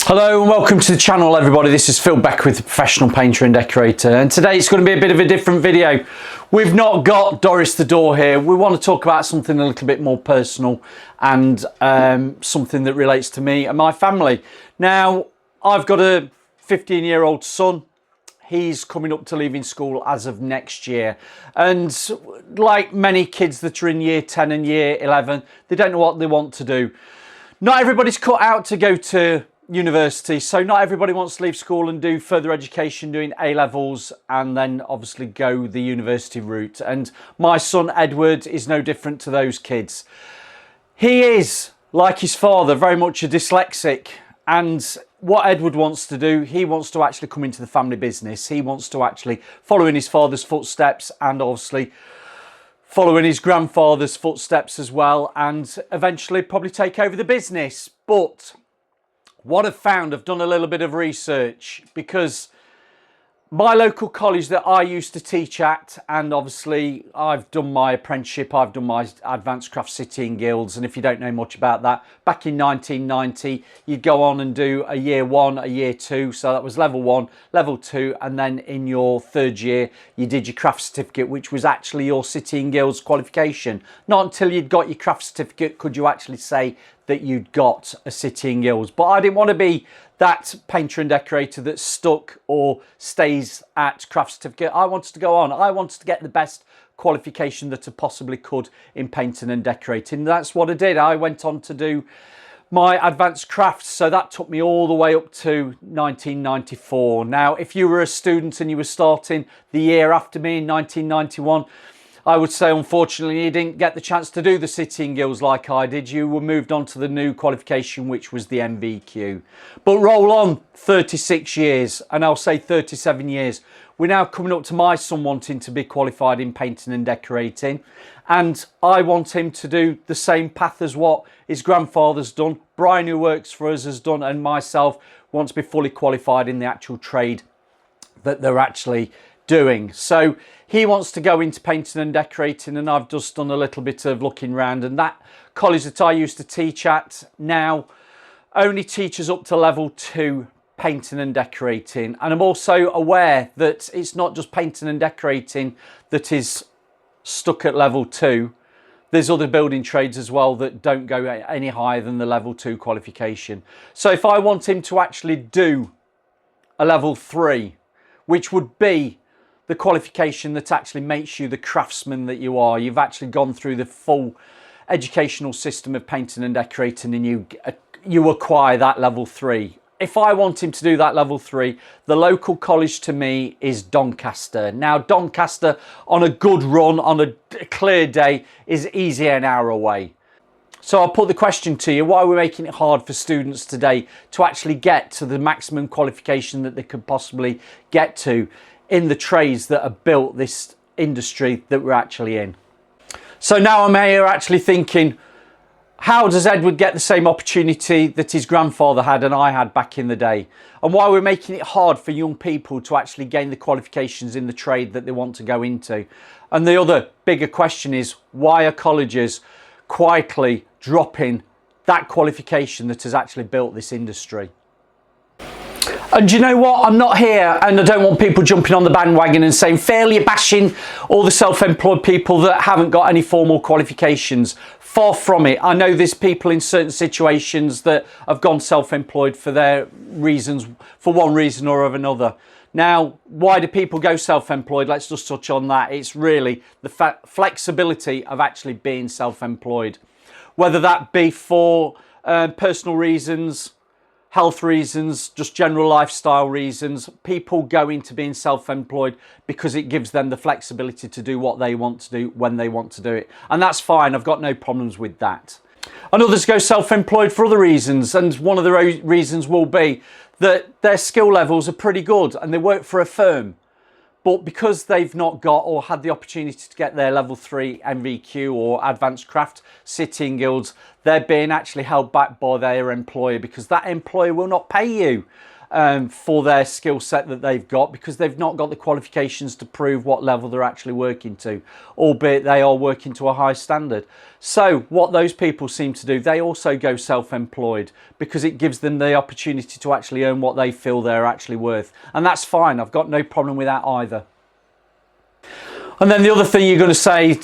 Hello and welcome to the channel everybody. This is Phil back with the Professional Painter and Decorator, and today it's going to be a bit of a different video. We've not got Doris the Door here. We want to talk about something a little bit more personal and something that relates to me and my family. Now, I've got a 15-year-old son. He's coming up to leaving school as of next year, and like many kids that are in year 10 and year 11, they don't know what they want to do. Not everybody's cut out to go to university, so not everybody wants to leave school and do further education, doing A-levels and then obviously go the university route. And my son Edward is no different to those kids. He is, like his father, very much a dyslexic, and what Edward wants to do, he wants to actually come into the family business. He wants to actually follow in his father's footsteps and obviously follow in his grandfather's footsteps as well, and eventually probably take over the business. But what I've found, I've done a little bit of research, because my local college that I used to teach at, and obviously I've done my apprenticeship, I've done my advanced craft city and guilds, and if you don't know much about that, back in 1990 you'd go on and do a year 1, a year 2, so that was level 1, level 2, and then in your third year you did your craft certificate, which was actually your city and guilds qualification. Not until you'd got your craft certificate could you actually say that you'd got a city and guilds. But I didn't want to be that painter and decorator that's stuck or stays at craft certificate. I wanted to go on. I wanted to get the best qualification that I possibly could in painting and decorating. That's what I did. I went on to do my advanced crafts, so that took me all the way up to 1994. Now, if you were a student and you were starting the year after me in 1991, I would say unfortunately you didn't get the chance to do the city and guilds like I did. You were moved on to the new qualification, which was the MVQ. But roll on 36 years, and I'll say 37 years. We're now coming up to my son wanting to be qualified in painting and decorating, and I want him to do the same path as what his grandfather's done, Brian, who works for us, has done, and myself want to be fully qualified in the actual trade that they're actually doing. So he wants to go into painting and decorating, and I've just done a little bit of looking around, and that college that I used to teach at now only teaches up to level 2 painting and decorating. And I'm also aware that it's not just painting and decorating that is stuck at level 2. There's other building trades as well that don't go any higher than the level 2 qualification. So if I want him to actually do a level 3, which would be the qualification that actually makes you the craftsman that you are, you've actually gone through the full educational system of painting and decorating, and you acquire that level 3. If I want him to do that level 3, the local college to me is Doncaster. Now, Doncaster on a good run, on a clear day, is easy an hour away. So I'll put the question to you, why are we making it hard for students today to actually get to the maximum qualification that they could possibly get to in the trades that have built this industry that we're actually in? So now I'm here actually thinking, how does Edward get the same opportunity that his grandfather had and I had back in the day? And why we're making it hard for young people to actually gain the qualifications in the trade that they want to go into? And the other bigger question is, why are colleges quietly dropping that qualification that has actually built this industry? And you know what? I'm not here, and I don't want people jumping on the bandwagon and saying, Phil, you're bashing all the self-employed people that haven't got any formal qualifications. Far from it. I know there's people in certain situations that have gone self-employed for their reasons, for one reason or another. Now, why do people go self-employed? Let's just touch on that. It's really the flexibility of actually being self-employed. Whether that be for personal reasons, health reasons, just general lifestyle reasons, people go into being self-employed because it gives them the flexibility to do what they want to do when they want to do it. And that's fine. I've got no problems with that. And others go self-employed for other reasons. And one of the reasons will be that their skill levels are pretty good and they work for a firm. But because they've not got or had the opportunity to get their level 3 MVQ or advanced craft city and guilds, they're being actually held back by their employer, because that employer will not pay you for their skill set that they've got, because they've not got the qualifications to prove what level they're actually working to, albeit they are working to a high standard. So what those people seem to do, they also go self-employed, because it gives them the opportunity to actually earn what they feel they're actually worth. And that's fine. I've got no problem with that either. And then the other thing you're going to say,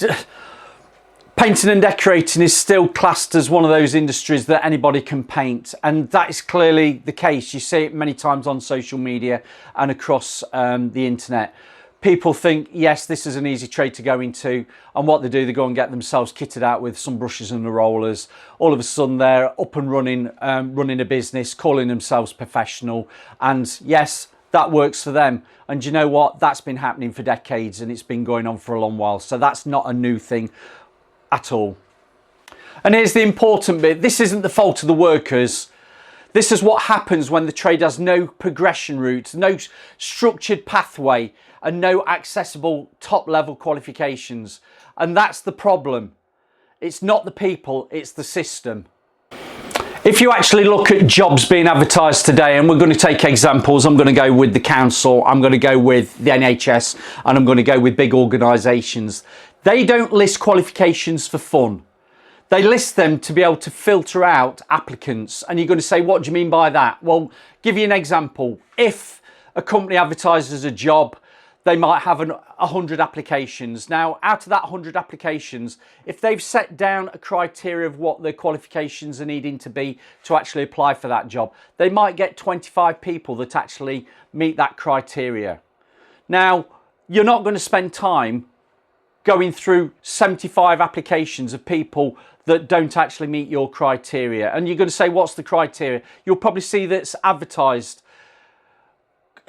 painting and decorating is still classed as one of those industries that anybody can paint, and that is clearly the case. You see it many times on social media and across the internet. People think, yes, this is an easy trade to go into, and what they do, they go and get themselves kitted out with some brushes and the rollers. All of a sudden they're up and running, running a business, calling themselves professional, and yes, that works for them. And you know what? That's been happening for decades, and it's been going on for a long while, so that's not a new thing at all. And here's the important bit. This isn't the fault of the workers. This is what happens when the trade has no progression route, no structured pathway, and no accessible top level qualifications. And that's the problem. It's not the people, it's the system. If you actually look at jobs being advertised today, and we're going to take examples, I'm going to go with the council, I'm going to go with the NHS, and I'm going to go with big organisations. They don't list qualifications for fun. They list them to be able to filter out applicants. And you're going to say, what do you mean by that? Well, give you an example. If a company advertises a job, they might have 100 applications. Now, out of that 100 applications, if they've set down a criteria of what their qualifications are needing to be to actually apply for that job, they might get 25 people that actually meet that criteria. Now, you're not going to spend time going through 75 applications of people that don't actually meet your criteria. And you're going to say, what's the criteria? You'll probably see that's advertised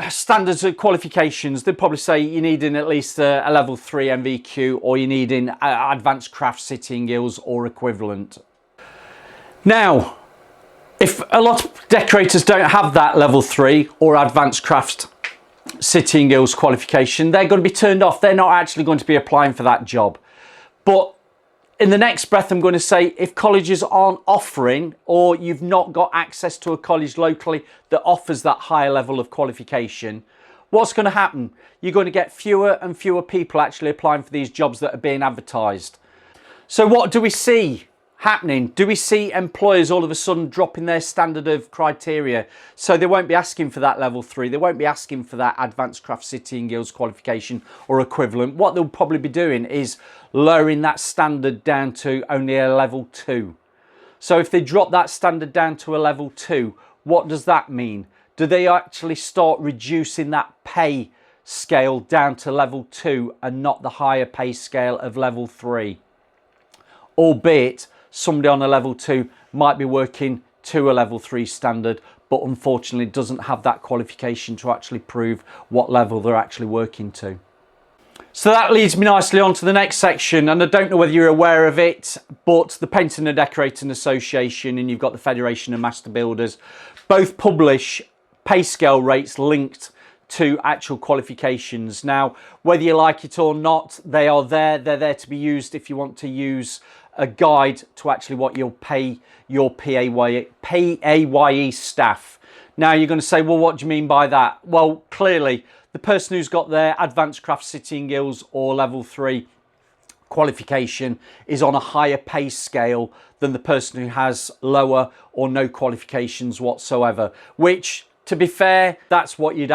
standards of qualifications. They'll probably say you need in at least a level 3 MVQ, or you need in advanced craft sitting gills or equivalent. Now, if a lot of decorators don't have that level 3 or advanced craft sitting gills qualification, they're going to be turned off. They're not actually going to be applying for that job. But in the next breath, I'm going to say, if colleges aren't offering, or you've not got access to a college locally that offers that higher level of qualification, what's going to happen? You're going to get fewer and fewer people actually applying for these jobs that are being advertised. So what do we see happening? Do we see employers all of a sudden dropping their standard of criteria? So they won't be asking for that level 3, they won't be asking for that advanced craft sitting gills qualification or equivalent. What they'll probably be doing is lowering that standard down to only a level 2. So if they drop that standard down to a level 2, what does that mean? Do they actually start reducing that pay scale down to level 2 and not the higher pay scale of level 3? Albeit somebody on a level 2 might be working to a level 3 standard, but unfortunately doesn't have that qualification to actually prove what level they're actually working to. So that leads me nicely on to the next section, and I don't know whether you're aware of it, but the Painting and Decorating Association, and you've got the Federation of Master Builders, both publish pay scale rates linked to actual qualifications. Now, whether you like it or not, they are there. They're there to be used if you want to use a guide to actually what you'll pay your PAYE staff. Now, you're going to say, well, what do you mean by that? Well, clearly, the person who's got their advanced craft sitting gills or level 3 qualification is on a higher pay scale than the person who has lower or no qualifications whatsoever, which, to be fair, that's what you'd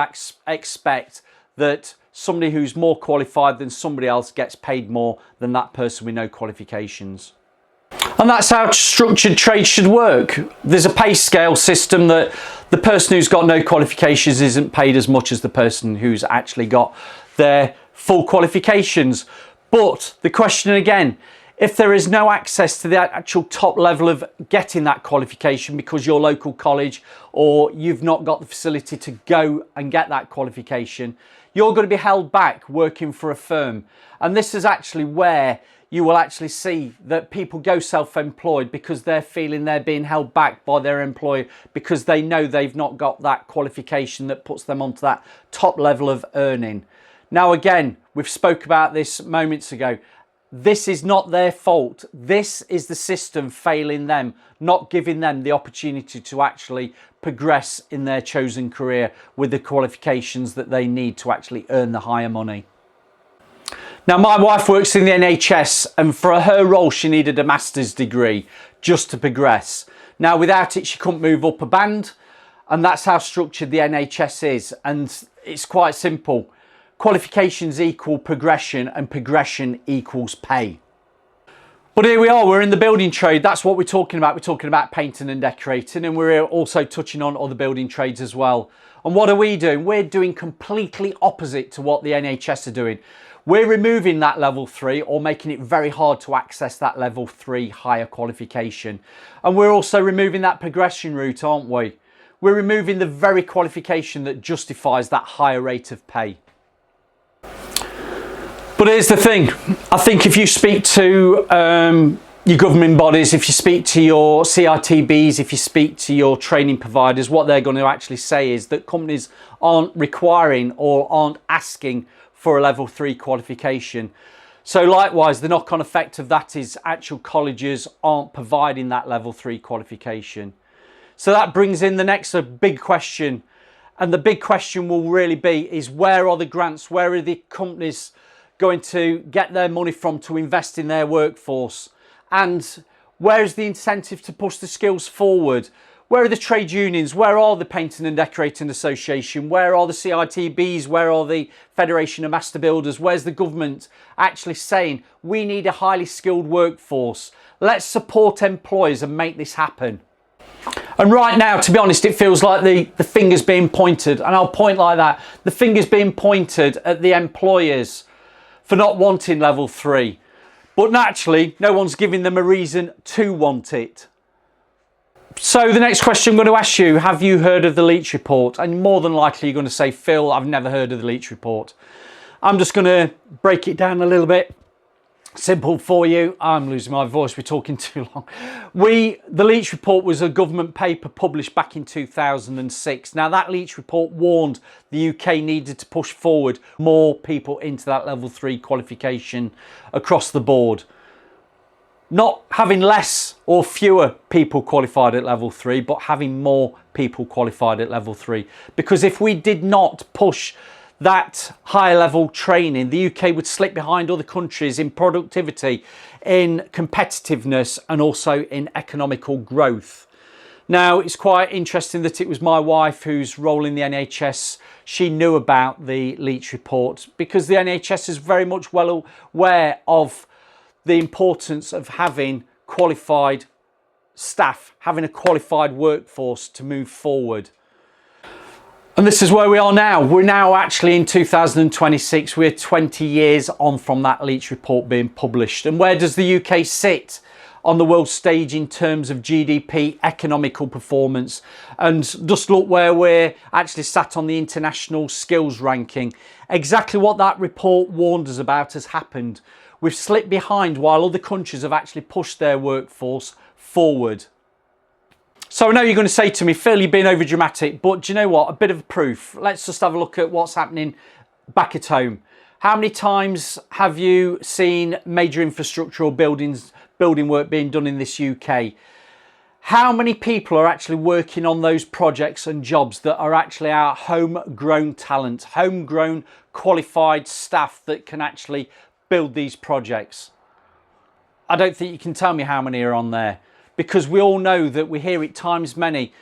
expect, that somebody who's more qualified than somebody else gets paid more than that person with no qualifications. And that's how structured trade should work. There's a pay scale system that the person who's got no qualifications isn't paid as much as the person who's actually got their full qualifications. But the question again, if there is no access to the actual top level of getting that qualification because your local college or you've not got the facility to go and get that qualification, you're going to be held back working for a firm. And this is actually where you will actually see that people go self-employed because they're feeling they're being held back by their employer because they know they've not got that qualification that puts them onto that top level of earning. Now, again, we've spoke about this moments ago. This is not their fault. This is the system failing them, not giving them the opportunity to actually progress in their chosen career with the qualifications that they need to actually earn the higher money. Now, my wife works in the NHS, and for her role, she needed a master's degree just to progress. Now, without it, she couldn't move up a band, and that's how structured the NHS is. And it's quite simple. Qualifications equal progression, and progression equals pay. But here we are, we're in the building trade. That's what we're talking about. We're talking about painting and decorating, and we're also touching on other building trades as well. And what are we doing? We're doing completely opposite to what the NHS are doing. We're removing that level 3, or making it very hard to access that level 3 higher qualification. And we're also removing that progression route, aren't we? We're removing the very qualification that justifies that higher rate of pay. But here's the thing, I think if you speak to your government bodies, if you speak to your CITBs, if you speak to your training providers, what they're going to actually say is that companies aren't requiring or aren't asking for a level 3 qualification. So likewise, the knock-on effect of that is actual colleges aren't providing that level 3 qualification. So that brings in the next big question. And the big question will really be is, where are the grants? Where are the companies going to get their money from to invest in their workforce? And where is the incentive to push the skills forward? Where are the trade unions? Where are the Painting and Decorating Association? Where are the CITBs? Where are the Federation of Master Builders? Where's the government actually saying we need a highly skilled workforce? Let's support employers and make this happen. And right now, to be honest, it feels like the finger's being pointed, and I'll point like that. The finger's being pointed at the employers for not wanting level 3. But naturally, no one's giving them a reason to want it. So the next question I'm going to ask you, have you heard of the Leitch Report? And more than likely you're going to say, Phil, I've never heard of the Leitch Report. I'm just going to break it down a little bit. Simple for you. I'm losing my voice, we're talking too long. The Leitch Report was a government paper published back in 2006. Now that Leitch Report warned the UK needed to push forward more people into that level 3 qualification across the board. Not having less or fewer people qualified at level 3, but having more people qualified at level 3. Because if we did not push that higher level training, the UK would slip behind other countries in productivity, in competitiveness, and also in economical growth. Now, it's quite interesting that it was my wife who's role in the NHS. She knew about the Leitch Report because the NHS is very much well aware of the importance of having qualified staff, having a qualified workforce to move forward. And this is where we are now. We're now actually in 2026. We're 20 years on from that Leitch Report being published. And where does the UK sit on the world stage in terms of GDP, economical performance? And just look where we're actually sat on the international skills ranking. Exactly what that report warned us about has happened. We've slipped behind while other countries have actually pushed their workforce forward. So I know you're going to say to me, Phil, you've been over dramatic, but do you know what? A bit of proof. Let's just have a look at what's happening back at home. How many times have you seen major infrastructure or building work being done in this UK? How many people are actually working on those projects and jobs that are actually our homegrown talent, homegrown qualified staff that can actually build these projects? I don't think you can tell me how many are on there, because we all know that we hear it times many.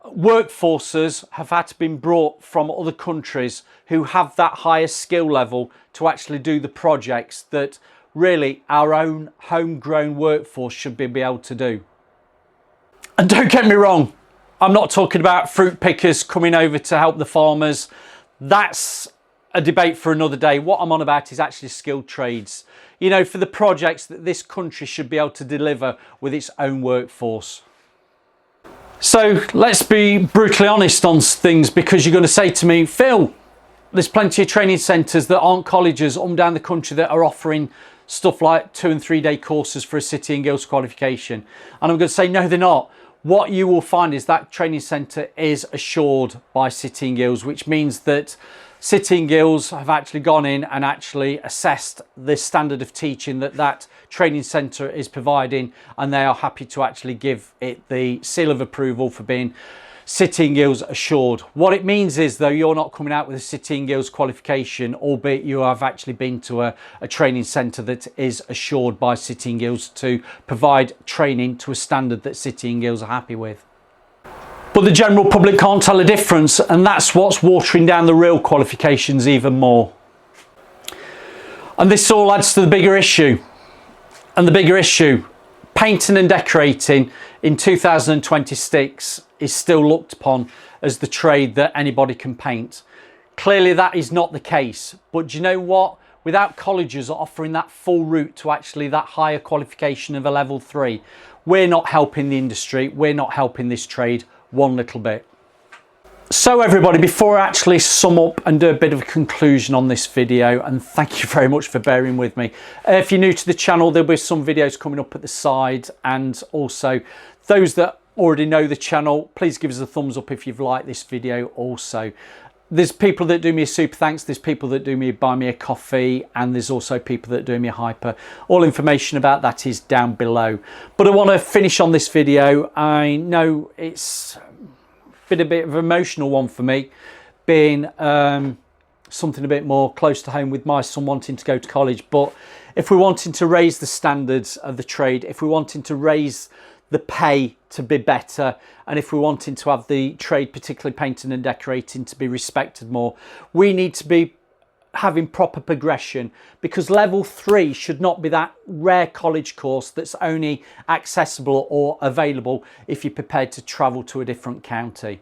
Workforces have had to be brought from other countries who have that higher skill level to actually do the projects that really our own homegrown workforce should be able to do. And don't get me wrong, I'm not talking about fruit pickers coming over to help the farmers. That's a debate for another day. What I'm on about is actually skilled trades. You know, for the projects that this country should be able to deliver with its own workforce. So let's be brutally honest on things, because you're going to say to me, Phil, there's plenty of training centres that aren't colleges down the country that are offering stuff like 2 and 3 day courses for a City and Guilds qualification. And I'm going to say, no, they're not. What you will find is that training centre is assured by City and Guilds, which means that City and Guilds have actually gone in and actually assessed the standard of teaching that training centre is providing, and they are happy to actually give it the seal of approval for being City and Guilds assured. What it means is, though, you're not coming out with a City and Guilds qualification, albeit you have actually been to a training centre that is assured by City and Guilds to provide training to a standard that City and Guilds are happy with. But the general public can't tell a difference, and that's what's watering down the real qualifications even more. And this all adds to the bigger issue. And the bigger issue, painting and decorating in 2026 is still looked upon as the trade that anybody can paint. Clearly that is not the case, but do you know what? Without colleges offering that full route to actually that higher qualification of a level 3, we're not helping the industry, we're not helping this trade one little bit. So everybody, before I actually sum up and do a bit of a conclusion on this video, and thank you very much for bearing with me. If you're new to the channel, there'll be some videos coming up at the side, and also those that already know the channel, please give us a thumbs up if you've liked this video also. There's people that do me a super thanks, there's people that do me buy me a coffee, and there's also people that do me a hyper. All information about that is down below. But I want to finish on this video. I know it's been a bit of an emotional one for me, being something a bit more close to home with my son wanting to go to college. But if we're wanting to raise the standards of the trade, if we're wanting to raise the pay to be better, and if we're wanting to have the trade, particularly painting and decorating, to be respected more, we need to be having proper progression, because level 3 should not be that rare college course that's only accessible or available if you're prepared to travel to a different county.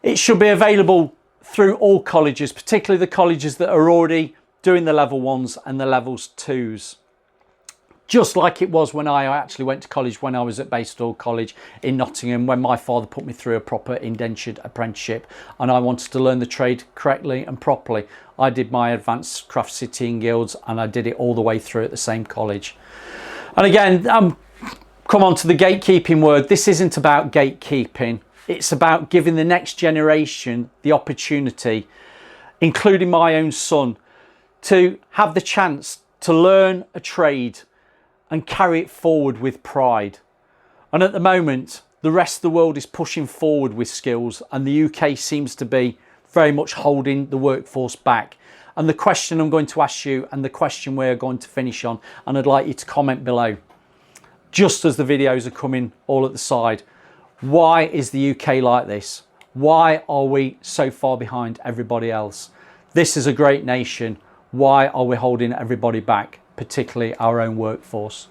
It should be available through all colleges, particularly the colleges that are already doing the level 1s and the levels 2s. Just like it was when I actually went to college, when I was at Bayswater College in Nottingham, when my father put me through a proper indentured apprenticeship and I wanted to learn the trade correctly and properly. I did my advanced craft City and Guilds, and I did it all the way through at the same college. And again, come on to the gatekeeping word. This isn't about gatekeeping. It's about giving the next generation the opportunity, including my own son, to have the chance to learn a trade and carry it forward with pride. And at the moment, the rest of the world is pushing forward with skills, and the UK seems to be very much holding the workforce back. And the question I'm going to ask you, and the question we're going to finish on, and I'd like you to comment below, just as the videos are coming all at the side, why is the UK like this? Why are we so far behind everybody else? This is a great nation. Why are we holding everybody back, particularly our own workforce?